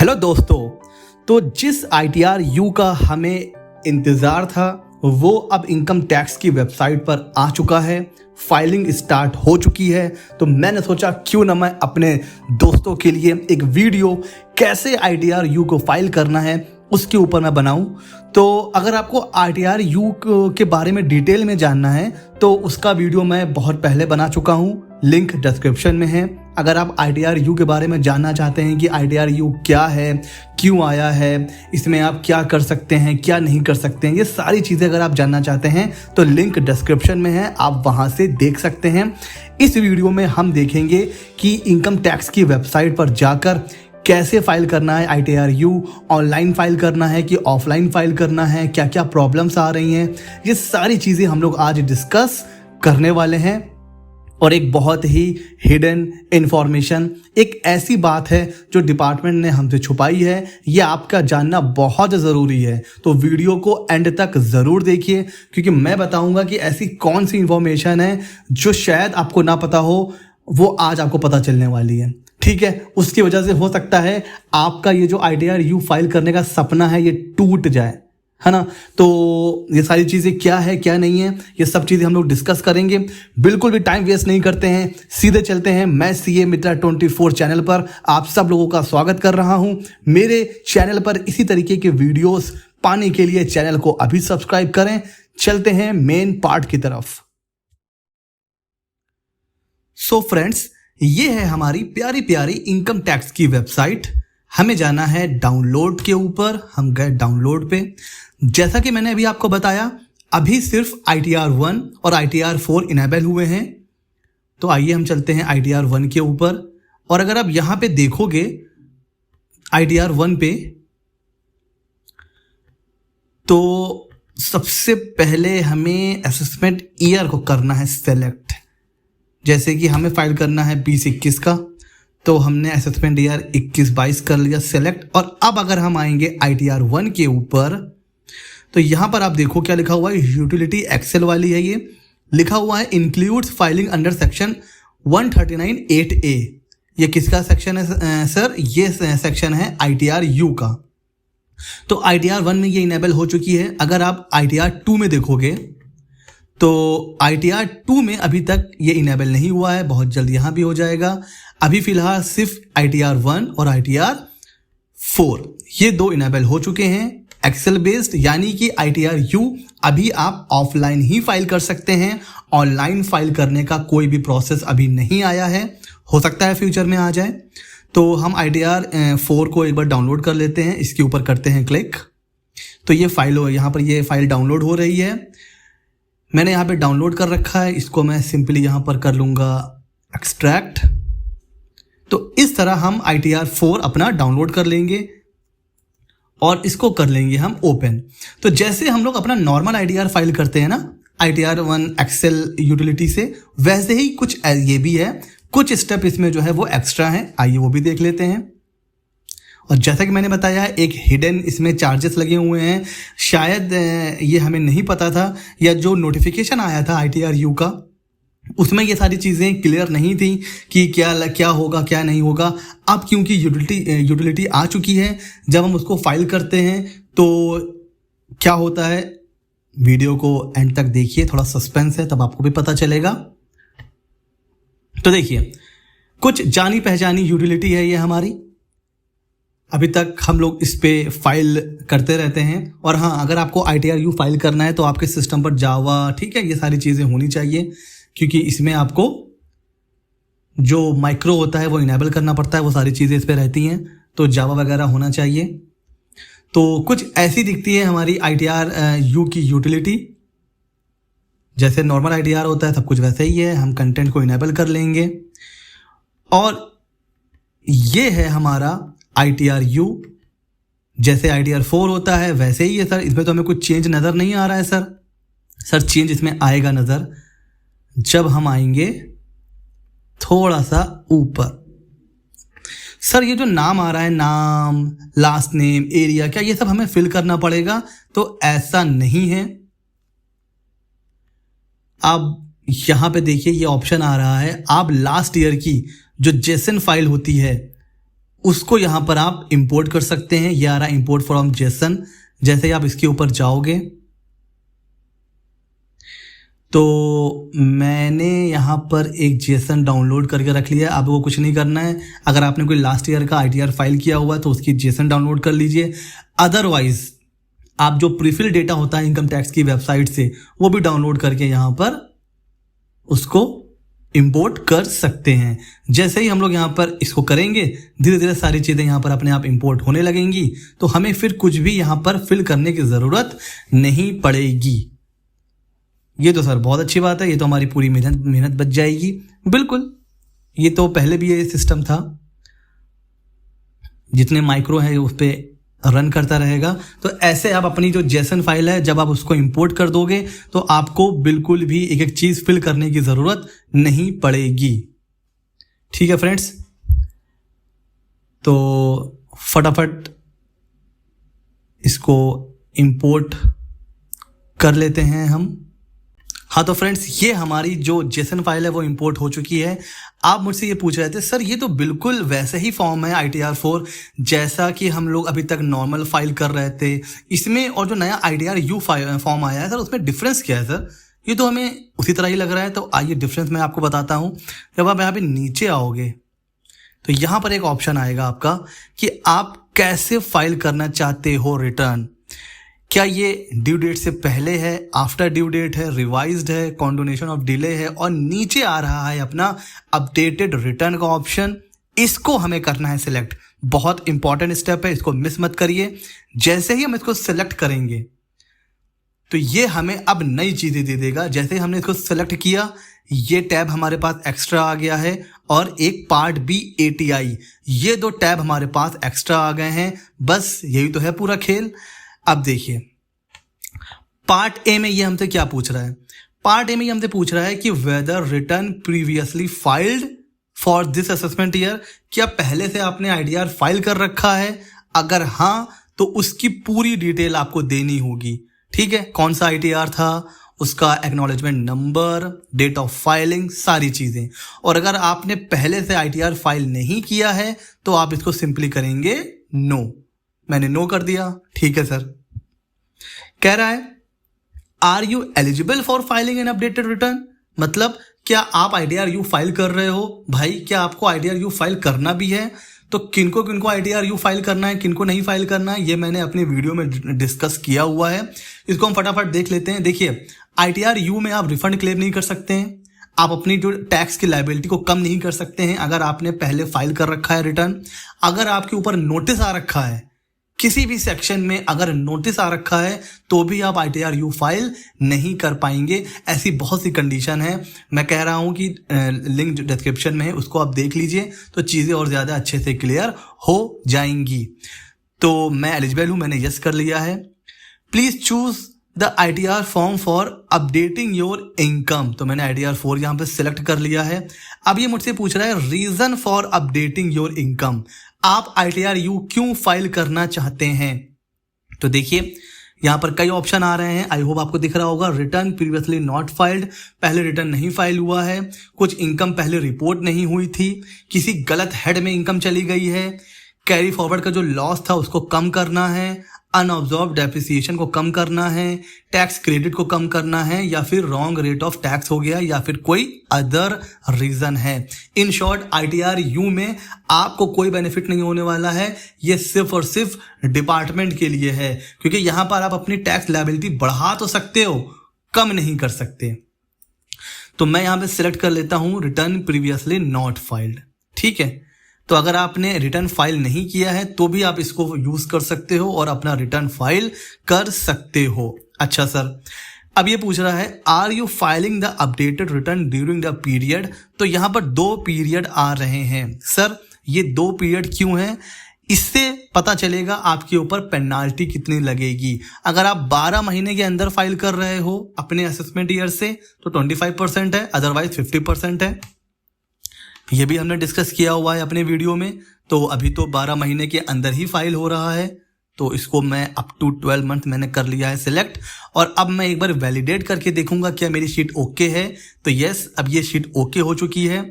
Hello दोस्तों, तो जिस ITR U का हमें इंतज़ार था वो अब इनकम टैक्स की वेबसाइट पर आ चुका है। फाइलिंग स्टार्ट हो चुकी है। तो मैंने सोचा क्यों ना मैं अपने दोस्तों के लिए एक वीडियो कैसे ITR U को फाइल करना है उसके ऊपर मैं बनाऊं। तो अगर आपको ITR U के बारे में डिटेल में जानना है तो उसका वीडियो मैं बहुत पहले बना चुका हूं, लिंक डिस्क्रिप्शन में है। अगर आप ITR U के बारे में जानना चाहते हैं कि ITR U क्या है, क्यों आया है, इसमें आप क्या कर सकते हैं, क्या नहीं कर सकते हैं, ये सारी चीज़ें अगर आप जानना चाहते हैं तो लिंक डिस्क्रिप्शन में है, आप वहाँ से देख सकते हैं। इस वीडियो में हम देखेंगे कि इनकम टैक्स की वेबसाइट पर जाकर कैसे फाइल करना है ITR U, ऑनलाइन फाइल करना है कि ऑफलाइन फाइल करना है, क्या क्या प्रॉब्लम्स आ रही हैं, ये सारी चीज़ें हम लोग आज डिस्कस करने वाले हैं। और एक बहुत ही हिडन इंफॉर्मेशन, एक ऐसी बात है जो डिपार्टमेंट ने हमसे छुपाई है, ये आपका जानना बहुत ज़रूरी है। तो वीडियो को एंड तक ज़रूर देखिए क्योंकि मैं बताऊंगा कि ऐसी कौन सी इंफॉर्मेशन है जो शायद आपको ना पता हो, वो आज आपको पता चलने वाली है। ठीक है, उसकी वजह से हो सकता है आपका ये जो ITR U फाइल करने का सपना है ये टूट जाए, है ना। तो ये सारी चीज़ें क्या है क्या नहीं है, ये सब चीज़ें हम लोग डिस्कस करेंगे। बिल्कुल भी टाइम वेस्ट नहीं करते हैं, सीधे चलते हैं। मैं CA मित्रा 24 चैनल पर आप सब लोगों का स्वागत कर रहा हूं। मेरे चैनल पर इसी तरीके के वीडियोस पाने के लिए चैनल को अभी सब्सक्राइब करें। चलते हैं मेन पार्ट की तरफ। सो फ्रेंड्स, ये है हमारी प्यारी प्यारी इनकम टैक्स की वेबसाइट। हमें जाना है डाउनलोड के ऊपर। हम गए डाउनलोड पे। जैसा कि मैंने अभी आपको बताया, अभी सिर्फ ITR 1 और ITR 4 इनेबल हुए हैं। तो आइए हम चलते हैं ITR 1 के ऊपर। और अगर आप यहां पे देखोगे ITR 1 पे, तो सबसे पहले हमें असेसमेंट ईयर को करना है सेलेक्ट। जैसे कि हमें फाइल करना है 2021 का, तो हमने असेसमेंट ईयर 21-22 कर लिया सेलेक्ट। और अब अगर हम आएंगे ITR 1 के ऊपर, तो यहाँ पर आप देखो क्या लिखा हुआ है, यूटिलिटी एक्सेल वाली है। ये लिखा हुआ है includes filing under section 139(8)A। ये किसका सेक्शन है सर? ये सेक्शन है ITR U का। तो ITR 1 में ये इनेबल हो चुकी है। अगर आप ITR 2 में देखोगे तो ITR 2 में अभी तक ये इनेबल नहीं हुआ है, बहुत जल्द यहाँ भी हो जाएगा। अभी फिलहाल सिर्फ ITR 1 और ITR 4 ये दो इनेबल हो चुके हैं एक्सेल बेस्ड, यानी कि ITR U अभी आप ऑफलाइन ही फाइल कर सकते हैं। ऑनलाइन फाइल करने का कोई भी प्रोसेस अभी नहीं आया है, हो सकता है फ्यूचर में आ जाए। तो हम ITR 4 को एक बार डाउनलोड कर लेते हैं। इसके ऊपर करते हैं क्लिक, तो ये फाइल यहाँ पर ये फाइल डाउनलोड हो रही है। मैंने यहाँ पे डाउनलोड कर रखा है, इसको मैं सिंपली यहाँ पर कर लूँगा एक्सट्रैक्ट। तो इस तरह हम ITR 4 अपना डाउनलोड कर लेंगे और इसको कर लेंगे हम ओपन। तो जैसे हम लोग अपना नॉर्मल ITR फाइल करते हैं ना ITR 1 एक्सेल यूटिलिटी से, वैसे ही कुछ ये भी है, कुछ स्टेप इसमें जो है वो एक्स्ट्रा है। आइए वो भी देख लेते हैं। और जैसा कि मैंने बताया, एक हिडन इसमें चार्जेस लगे हुए हैं। शायद ये हमें नहीं पता था, या जो नोटिफिकेशन आया था ITR U का उसमें ये सारी चीज़ें क्लियर नहीं थी कि क्या होगा क्या नहीं होगा। अब क्योंकि यूटिलिटी आ चुकी है, जब हम उसको फाइल करते हैं तो क्या होता है, वीडियो को एंड तक देखिए, थोड़ा सस्पेंस है तब आपको भी पता चलेगा। तो देखिए, कुछ जानी पहचानी यूटिलिटी है ये हमारी। अभी तक हम लोग इस पे फाइल करते रहते हैं। और हाँ, अगर आपको ITR U फाइल करना है तो आपके सिस्टम पर जावा, ठीक है, ये सारी चीज़ें होनी चाहिए क्योंकि इसमें आपको जो माइक्रो होता है वो इनेबल करना पड़ता है, वो सारी चीज़ें इस पे रहती हैं। तो जावा वगैरह होना चाहिए। तो कुछ ऐसी दिखती है हमारी ITR U की यूटिलिटी। जैसे नॉर्मल ITR होता है सब कुछ वैसे ही है। हम कंटेंट को इनेबल कर लेंगे और ये है हमारा ITR U। जैसे ITR 4 होता है वैसे ही है सर। इसमें तो हमें कुछ चेंज नज़र नहीं आ रहा है सर चेंज इसमें आएगा नज़र जब हम आएंगे थोड़ा सा ऊपर। सर ये जो नाम आ रहा है, नाम, लास्ट नेम, एरिया, क्या ये सब हमें फिल करना पड़ेगा? तो ऐसा नहीं है। अब यहाँ पे देखिए ये ऑप्शन आ रहा है, आप लास्ट ईयर की जो जेसन फाइल होती है उसको यहाँ पर आप इंपोर्ट कर सकते हैं। ये आ रहा है इंपोर्ट फ्रॉम जेसन। जैसे ही आप इसके ऊपर जाओगे तो मैंने यहाँ पर एक जेसन डाउनलोड करके रख लिया है। अब वो कुछ नहीं करना है। अगर आपने कोई लास्ट ईयर का ITR फाइल किया हुआ है तो उसकी जेसन डाउनलोड कर लीजिए। अदरवाइज आप जो प्रीफिल डेटा होता है इनकम टैक्स की वेबसाइट से वो भी डाउनलोड करके यहाँ पर उसको इंपोर्ट कर सकते हैं। जैसे ही हम लोग यहाँ पर इसको करेंगे धीरे धीरे सारी चीज़ें यहाँ पर अपने आप इंपोर्ट होने लगेंगी, तो हमें फिर कुछ भी यहाँ पर फिल करने की ज़रूरत नहीं पड़ेगी। ये तो सर बहुत अच्छी बात है, ये तो हमारी पूरी मेहनत बच जाएगी। बिल्कुल, ये तो पहले भी ये सिस्टम था, जितने माइक्रो है उस पर रन करता रहेगा। तो ऐसे आप अपनी जो जेसन फाइल है जब आप उसको इंपोर्ट कर दोगे तो आपको बिल्कुल भी एक एक चीज़ फिल करने की ज़रूरत नहीं पड़ेगी। ठीक है फ्रेंड्स, तो फटाफट इसको इंपोर्ट कर लेते हैं हम। हाँ तो फ्रेंड्स, ये हमारी जो जेसन फाइल है वो इंपोर्ट हो चुकी है। आप मुझसे ये पूछ रहे थे सर ये तो बिल्कुल वैसे ही फॉर्म है ITR4 जैसा कि हम लोग अभी तक नॉर्मल फाइल कर रहे थे, इसमें और जो नया ITR-U फॉर्म आया है सर उसमें डिफरेंस क्या है सर? ये तो हमें उसी तरह ही लग रहा है। तो आइए डिफरेंस मैं आपको बताता हूँ। जब आप यहाँ पे नीचे आओगे तो यहाँ पर एक ऑप्शन आएगा आपका कि आप कैसे फाइल करना चाहते हो रिटर्न। क्या ये ड्यू डेट से पहले है, आफ्टर ड्यू डेट है, रिवाइज्ड है, कॉन्डोनेशन ऑफ डिले है, और नीचे आ रहा है अपना अपडेटेड रिटर्न का ऑप्शन। इसको हमें करना है सिलेक्ट। बहुत इंपॉर्टेंट स्टेप है, इसको मिस मत करिए। जैसे ही हम इसको सिलेक्ट करेंगे तो ये हमें अब नई चीज़ें दे देगा। जैसे ही हमने इसको सिलेक्ट किया ये टैब हमारे पास एक्स्ट्रा आ गया है, और एक पार्ट B ATI, ये दो टैब हमारे पास एक्स्ट्रा आ गए हैं। बस यही तो है पूरा खेल। अब देखिए पार्ट ए में ये हमसे क्या पूछ रहा है। पार्ट ए में ये हमसे पूछ रहा है कि whether return previously filed for this assessment year, क्या पहले से आपने ITR फाइल कर रखा है? अगर हाँ तो उसकी पूरी डिटेल आपको देनी होगी। ठीक है, कौन सा ITR था, उसका acknowledgement number, date of filing, सारी चीजें। और अगर आपने पहले से ITR फाइल नहीं किया है तो आप इसको सिंपली करेंगे नो। मैंने नो कर दिया। ठीक है सर, कह रहा है are you eligible for filing an updated return, मतलब क्या आप ITR-U फाइल कर रहे हो? भाई क्या आपको ITR-U फाइल करना भी है? तो किनको किनको ITR-U फाइल करना है, किनको नहीं फाइल करना है, ये मैंने अपने वीडियो में डिस्कस किया हुआ है। इसको हम फटाफट देख लेते हैं। देखिए ITR-U में आप रिफंड क्लेम नहीं कर सकते हैं, आप अपनी जो टैक्स की लायबिलिटी को कम नहीं कर सकते हैं अगर आपने पहले फाइल कर रखा है रिटर्न। अगर आपके ऊपर नोटिस आ रखा है, किसी भी सेक्शन में अगर नोटिस आ रखा है तो भी आप ITR-U फाइल नहीं कर पाएंगे। ऐसी बहुत सी कंडीशन है। मैं कह रहा हूं कि लिंक डिस्क्रिप्शन में है, उसको आप देख लीजिए तो चीज़ें और ज़्यादा अच्छे से क्लियर हो जाएंगी। तो मैं एलिजिबल हूं, मैंने यस कर लिया है। Please choose the ITR form for updating your income, तो मैंने ITR-4 यहाँ पे सिलेक्ट कर लिया है। अब ये मुझसे पूछ रहा है reason for updating your income, आप ITR-U क्यों फाइल करना चाहते हैं? तो देखिए यहाँ पर कई ऑप्शन आ रहे हैं, आई होप आपको दिख रहा होगा। रिटर्न प्रीवियसली नॉट फाइल्ड, पहले रिटर्न नहीं फाइल हुआ है, कुछ इनकम पहले रिपोर्ट नहीं हुई थी, किसी गलत हेड में इनकम चली गई है, कैरी फॉरवर्ड का जो लॉस था उसको कम करना है, अनऑब्जर्व डेप्रिसिएशन को कम करना है, टैक्स क्रेडिट को कम करना है, या फिर रॉन्ग रेट ऑफ टैक्स हो गया, या फिर कोई अदर रीजन है। इन शॉर्ट ITR-U में आपको कोई बेनिफिट नहीं होने वाला है। ये सिर्फ और सिर्फ डिपार्टमेंट के लिए है, क्योंकि यहां पर आप अपनी टैक्स लायबिलिटी बढ़ा तो सकते हो, कम नहीं कर सकते। तो मैं यहां पे सिलेक्ट कर लेता हूं रिटर्न प्रीवियसली नॉट फाइल्ड। ठीक है, तो अगर आपने रिटर्न फाइल नहीं किया है तो भी आप इसको यूज कर सकते हो और अपना रिटर्न फाइल कर सकते हो। अच्छा सर, अब ये पूछ रहा है are you filing the updated return during the period, तो यहां पर 2 पीरियड आ रहे हैं। सर ये 2 पीरियड क्यों है? इससे पता चलेगा आपके ऊपर पेनाल्टी कितनी लगेगी। अगर आप 12 महीने के अंदर फाइल कर रहे हो अपने असेसमेंट ईयर से तो 25% है, अदरवाइज 50% है। ये भी हमने डिस्कस किया हुआ है अपने वीडियो में। तो अभी तो 12 महीने के अंदर ही फाइल हो रहा है, तो इसको मैं अप टू 12 मंथ मैंने कर लिया है सिलेक्ट। और अब मैं एक बार वैलिडेट करके देखूंगा क्या मेरी शीट ओके है। तो यस, अब ये शीट ओके हो चुकी है।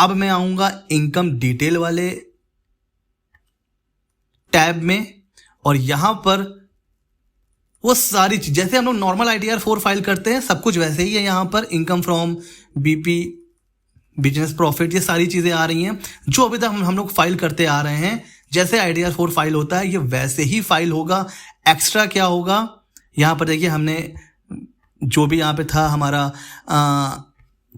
अब मैं आऊंगा इनकम डिटेल वाले टैब में, और यहाँ पर वो सारी चीज जैसे हम लोग नॉर्मल ITR 4 फाइल करते हैं सब कुछ वैसे ही है। यहाँ पर income from BP, business profit, ये सारी चीजें आ रही हैं जो अभी तक हम लोग फाइल करते आ रहे हैं। जैसे ITR 4 फाइल होता है ये वैसे ही फाइल होगा। एक्स्ट्रा क्या होगा, यहाँ पर देखिए हमने जो भी यहाँ पे था हमारा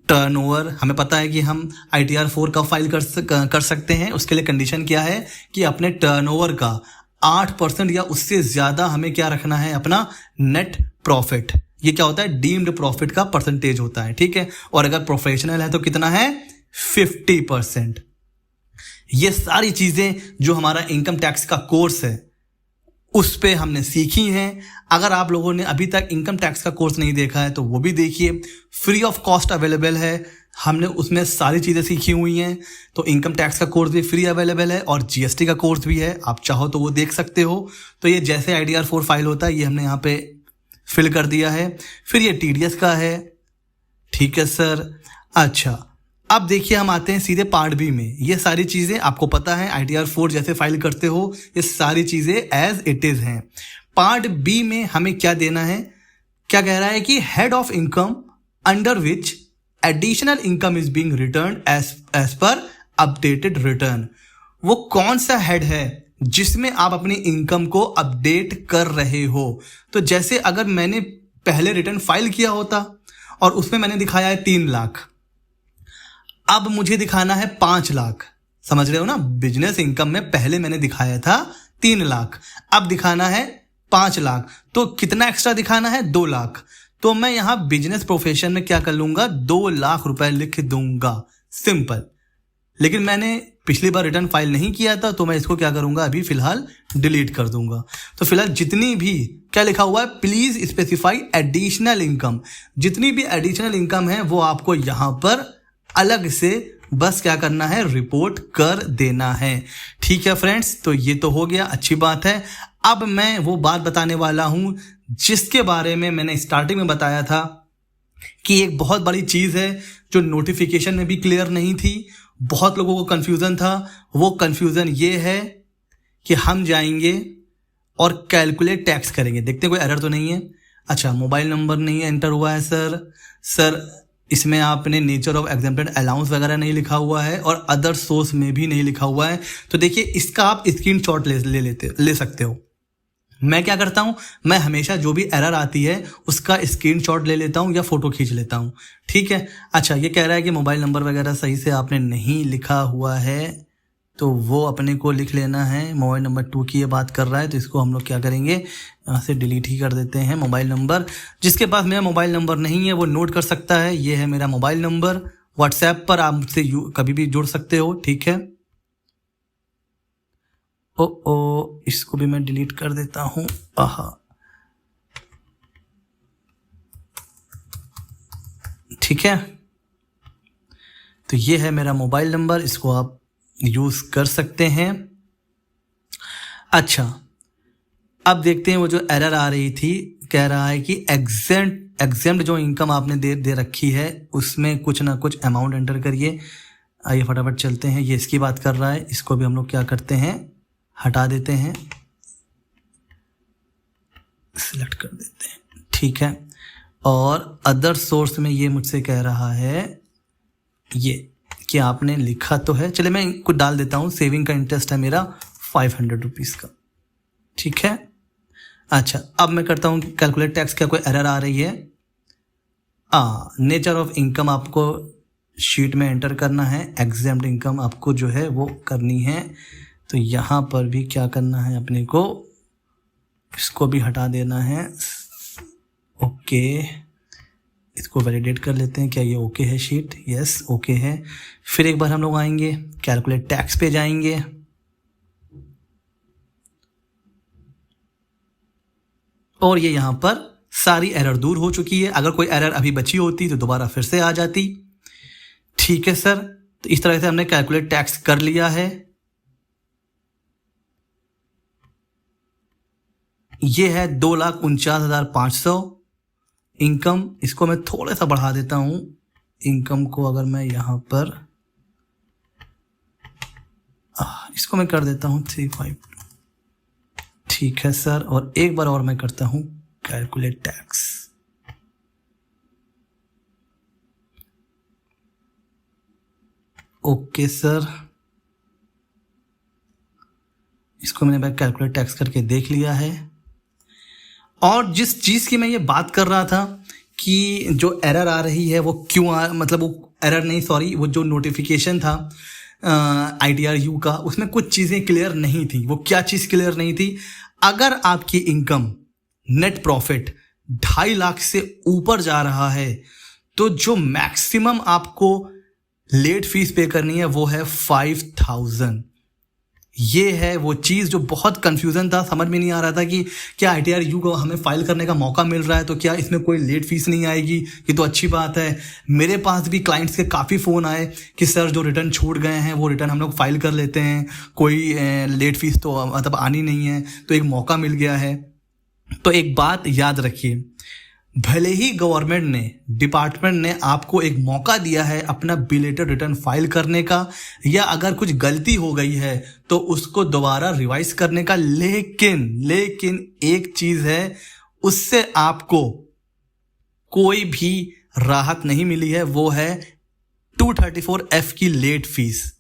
टर्नओवर, हमें पता है कि हम ITR 4 का फाइल कर सकते हैं। उसके लिए कंडीशन क्या है कि अपने टर्नओवर का 8% या उससे ज्यादा हमें क्या रखना है, अपना नेट प्रॉफिट। ये क्या होता है, डीम्ड प्रॉफिट का परसेंटेज होता है, ठीक है। और अगर प्रोफेशनल है तो कितना है, 50%। ये सारी चीजें जो हमारा इनकम टैक्स का कोर्स है उस पे हमने सीखी हैं। अगर आप लोगों ने अभी तक इनकम टैक्स का कोर्स नहीं देखा है तो वो भी देखिए, फ्री ऑफ कॉस्ट अवेलेबल है। हमने उसमें सारी चीज़ें सीखी हुई हैं। तो इनकम टैक्स का कोर्स भी फ्री अवेलेबल है और GST का कोर्स भी है, आप चाहो तो वो देख सकते हो। तो ये जैसे ITR 4 फाइल होता है ये हमने यहाँ पे फिल कर दिया है। फिर ये TDS का है, ठीक है सर। अच्छा, अब देखिए हम आते हैं सीधे पार्ट बी में। ये सारी चीज़ें आपको पता है ITR 4 जैसे फाइल करते हो ये सारी चीज़ें एज इट इज़ हैं। पार्ट बी में हमें क्या देना है, क्या कह रहा है कि head of income under which additional income is being return as per updated return. वो कौन सा हेड है जिसमें आप अपनी इनकम को अपडेट कर रहे हो। तो जैसे अगर मैंने पहले रिटर्न फाइल किया होता और उसमें मैंने दिखाया है 3 लाख, अब मुझे दिखाना है 5 लाख, समझ रहे हो ना। बिजनेस इनकम में पहले मैंने दिखाया था 3 लाख, अब दिखाना है 5 लाख। तो कितना एक्स्ट्रा दिखाना है, 2 लाख। तो मैं यहां बिजनेस प्रोफेशन में क्या कर लूंगा, 2 लाख रुपए लिख दूंगा, सिंपल। लेकिन मैंने पिछली बार रिटर्न फाइल नहीं किया था तो मैं इसको क्या करूंगा, अभी फिलहाल डिलीट कर दूंगा। तो फिलहाल जितनी भी क्या लिखा हुआ है, प्लीज स्पेसिफाई एडिशनल इनकम। जितनी भी एडिशनल इनकम है वो आपको यहां पर अलग से बस क्या करना है, रिपोर्ट कर देना है, ठीक है फ्रेंड्स। तो ये तो हो गया, अच्छी बात है। अब मैं वो बात बताने वाला हूं जिसके बारे में मैंने स्टार्टिंग में बताया था कि एक बहुत बड़ी चीज है जो नोटिफिकेशन में भी क्लियर नहीं थी, बहुत लोगों को कंफ्यूजन था। वो कंफ्यूजन ये है कि हम जाएंगे और कैलकुलेट टैक्स करेंगे, देखते हैं कोई एरर तो नहीं है। अच्छा, मोबाइल नंबर नहीं एंटर हुआ है सर इसमें आपने नेचर ऑफ एग्जेम्प्टेड अलाउंस वगैरह नहीं लिखा हुआ है और अदर सोर्स में भी नहीं लिखा हुआ है। तो देखिए इसका आप स्क्रीनशॉट ले सकते हो। मैं क्या करता हूं, मैं हमेशा जो भी एरर आती है उसका स्क्रीनशॉट ले लेता हूं या फोटो खींच लेता हूं, ठीक है। अच्छा, ये कह रहा है कि मोबाइल नंबर वगैरह सही से आपने नहीं लिखा हुआ है तो वो अपने को लिख लेना है। मोबाइल नंबर 2 की ये बात कर रहा है तो इसको हम लोग क्या करेंगे, यहाँ से डिलीट ही कर देते हैं। मोबाइल नंबर, जिसके पास मेरा मोबाइल नंबर नहीं है वो नोट कर सकता है, ये है मेरा मोबाइल नंबर। व्हाट्सएप पर आप मुझसे कभी भी जुड़ सकते हो, ठीक है। इसको भी मैं डिलीट कर देता हूँ। ठीक है, तो ये है मेरा मोबाइल नंबर, इसको आप यूज कर सकते हैं। अच्छा, अब देखते हैं वो जो एरर आ रही थी, कह रहा है कि एग्जेम्प्ट जो इनकम आपने दे रखी है उसमें कुछ ना कुछ अमाउंट एंटर करिए। आइए फटाफट चलते हैं, ये इसकी बात कर रहा है, इसको भी हम लोग क्या करते हैं, हटा देते हैं, सिलेक्ट कर देते हैं, ठीक है। और अदर सोर्स में ये मुझसे कह रहा है ये कि आपने लिखा तो है, चले मैं कुछ डाल देता हूँ। सेविंग का इंटरेस्ट है मेरा 500 रुपीज़ का, ठीक है। अच्छा, अब मैं करता हूँ कैलकुलेट टैक्स, क्या कोई एरर आ रही है। नेचर ऑफ इनकम आपको शीट में एंटर करना है, एग्जेम्प्ट इनकम आपको जो है वो करनी है। तो यहाँ पर भी क्या करना है, अपने को इसको भी हटा देना है। ओके, इसको वैलिडेट कर लेते हैं, क्या ये ओके है शीट, यस ओके है। फिर एक बार हम लोग आएंगे कैलकुलेट टैक्स पे जाएंगे, और ये यहाँ पर सारी एरर दूर हो चुकी है। अगर कोई एरर अभी बची होती तो दोबारा फिर से आ जाती, ठीक है सर। तो इस तरह से हमने कैलकुलेट टैक्स कर लिया है। ये है 2,49,500 इनकम। इसको मैं थोड़ा सा बढ़ा देता हूं, इनकम को अगर मैं यहां पर इसको मैं कर देता हूं 352, ठीक है सर, और एक बार और मैं करता हूं कैलकुलेट टैक्स। ओके सर, इसको मैंने कैलकुलेट टैक्स करके देख लिया है। और जिस चीज़ की मैं ये बात कर रहा था कि जो एरर आ रही है वो क्यों मतलब वो एरर नहीं, सॉरी, वो जो नोटिफिकेशन था ITRU का, उसमें कुछ चीज़ें क्लियर नहीं थी। वो क्या चीज़ क्लियर नहीं थी? अगर आपकी इनकम नेट प्रॉफिट 2.5 लाख से ऊपर जा रहा है तो जो मैक्सिमम आपको लेट फीस पे करनी है वो है 5,000। ये है वो चीज़ जो बहुत कंफ्यूजन था, समझ में नहीं आ रहा था कि क्या ITRU को हमें फाइल करने का मौका मिल रहा है तो क्या इसमें कोई लेट फीस नहीं आएगी? ये तो अच्छी बात है। मेरे पास भी क्लाइंट्स के काफ़ी फ़ोन आए कि सर जो रिटर्न छूट गए हैं वो रिटर्न हम लोग फाइल कर लेते हैं, कोई लेट फीस तो मतलब आनी नहीं है, तो एक मौका मिल गया है। तो एक बात याद रखिए, भले ही गवर्नमेंट ने, डिपार्टमेंट ने आपको एक मौका दिया है अपना बिलेटेड रिटर्न फाइल करने का, या अगर कुछ गलती हो गई है तो उसको दोबारा रिवाइज करने का, लेकिन एक चीज है, उससे आपको कोई भी राहत नहीं मिली है, वो है 234F की लेट फीस।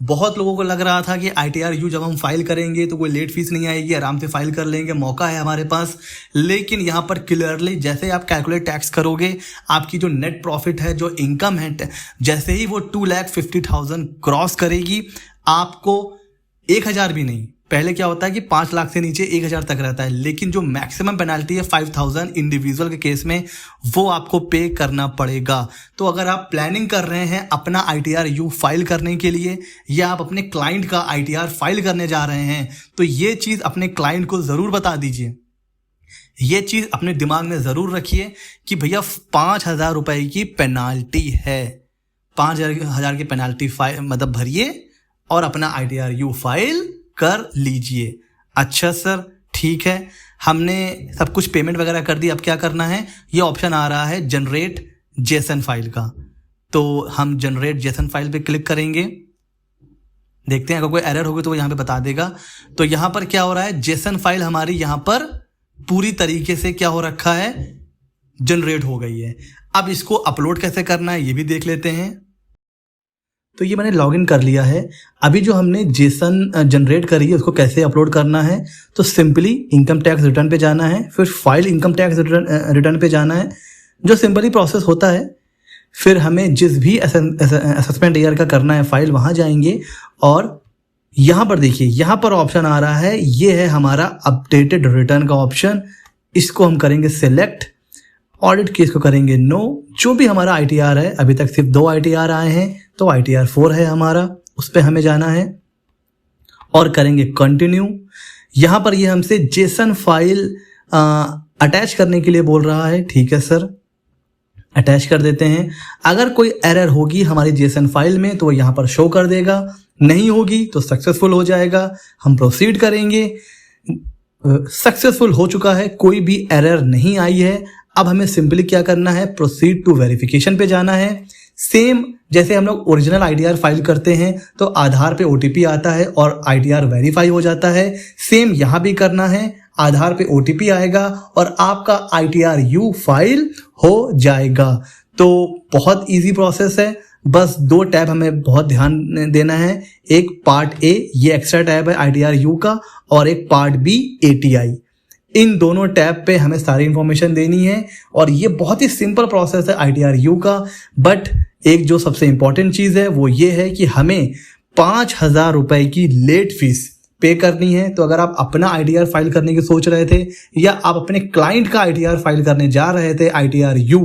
बहुत लोगों को लग रहा था कि ITRU जब हम फाइल करेंगे तो कोई लेट फीस नहीं आएगी, आराम से फाइल कर लेंगे, मौका है हमारे पास। लेकिन यहाँ पर क्लियरली जैसे आप कैलकुलेट टैक्स करोगे, आपकी जो नेट प्रॉफिट है, जो इनकम है, जैसे ही वो 2,50,000 क्रॉस करेगी, आपको 1,000 भी नहीं, पहले क्या होता है कि 5 लाख से नीचे 1,000 तक रहता है, लेकिन जो मैक्सिमम पेनाल्टी है 5,000 इंडिविजुअल के केस में, वो आपको पे करना पड़ेगा। तो अगर आप प्लानिंग कर रहे हैं अपना ITRU फाइल करने के लिए, या आप अपने क्लाइंट का ITR फाइल करने जा रहे हैं, तो ये चीज़ अपने क्लाइंट को ज़रूर बता दीजिए। ये चीज़ अपने दिमाग में ज़रूर रखिए कि भैया 5,000 रुपये की पेनाल्टी है, 5,000 की पेनाल्टी मतलब भरिए और अपना ITRU फाइल कर लीजिए। अच्छा सर, ठीक है, हमने सब कुछ पेमेंट वगैरह कर दी, अब क्या करना है? ये ऑप्शन आ रहा है जनरेट जेसन फाइल का, तो हम जनरेट जेसन फाइल पे क्लिक करेंगे। देखते हैं अगर कोई एरर होगी तो वो यहाँ पे बता देगा। तो यहाँ पर क्या हो रहा है, जेसन फाइल हमारी यहाँ पर पूरी तरीके से क्या हो रखा है, जनरेट हो गई है। अब इसको अपलोड कैसे करना है ये भी देख लेते हैं। तो ये मैंने लॉगिन कर लिया है। अभी जो हमने जेसन जनरेट करी है उसको कैसे अपलोड करना है, तो सिंपली इनकम टैक्स रिटर्न पे जाना है, फिर फाइल इनकम टैक्स रिटर्न पे जाना है, जो सिंपली प्रोसेस होता है। फिर हमें जिस भी असेसमेंट ईयर का करना है फाइल, वहाँ जाएंगे और यहाँ पर देखिए, यहाँ पर ऑप्शन आ रहा है, ये है हमारा अपडेटेड रिटर्न का ऑप्शन। इसको हम करेंगे सिलेक्ट, ऑडिट केस को करेंगे नो। जो भी हमारा ITR है, अभी तक सिर्फ 2 ITR आए हैं, तो ITR 4 है हमारा, उस पर हमें जाना है और करेंगे कंटिन्यू। यहाँ पर ये हमसे जेसन फाइल अटैच करने के लिए बोल रहा है। ठीक है सर, अटैच कर देते हैं। अगर कोई एरर होगी हमारी जेसन फाइल में तो वो यहाँ पर शो कर देगा, नहीं होगी तो सक्सेसफुल हो जाएगा। हम प्रोसीड करेंगे। सक्सेसफुल हो चुका है, कोई भी एरर नहीं आई है। अब हमें सिंपली क्या करना है, प्रोसीड टू वेरिफिकेशन पे जाना है। सेम जैसे हम लोग ओरिजिनल ITR फाइल करते हैं तो आधार पे OTP आता है और ITR वेरीफाई हो जाता है, सेम यहाँ भी करना है। आधार पे OTP आएगा और आपका ITRU फाइल हो जाएगा। तो बहुत इजी प्रोसेस है, बस 2 टैब हमें बहुत ध्यान देना है। एक पार्ट A, ये एक्स्ट्रा टैब है ITRU का, और एक पार्ट B ATI। इन दोनों टैब पे हमें सारी इंफॉर्मेशन देनी है और ये बहुत ही सिंपल प्रोसेस है ITRU का। बट एक जो सबसे इंपॉर्टेंट चीज़ है वो ये है कि हमें 5,000 रुपये की लेट फीस पे करनी है। तो अगर आप अपना ITR फाइल करने की सोच रहे थे या आप अपने क्लाइंट का ITR फाइल करने जा रहे थे ITRU,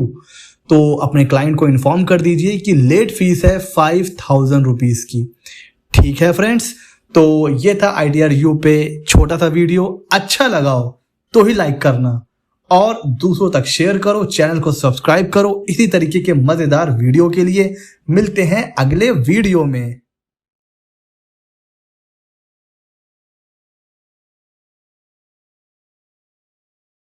तो अपने क्लाइंट को इन्फॉर्म कर दीजिए कि लेट फीस है 5,000 रुपीज़ की। ठीक है फ्रेंड्स, तो ये था ITRU पे छोटा सा वीडियो। अच्छा लगा हो तो ही लाइक करना और दूसरों तक शेयर करो, चैनल को सब्सक्राइब करो। इसी तरीके के मजेदार वीडियो के लिए मिलते हैं अगले वीडियो में।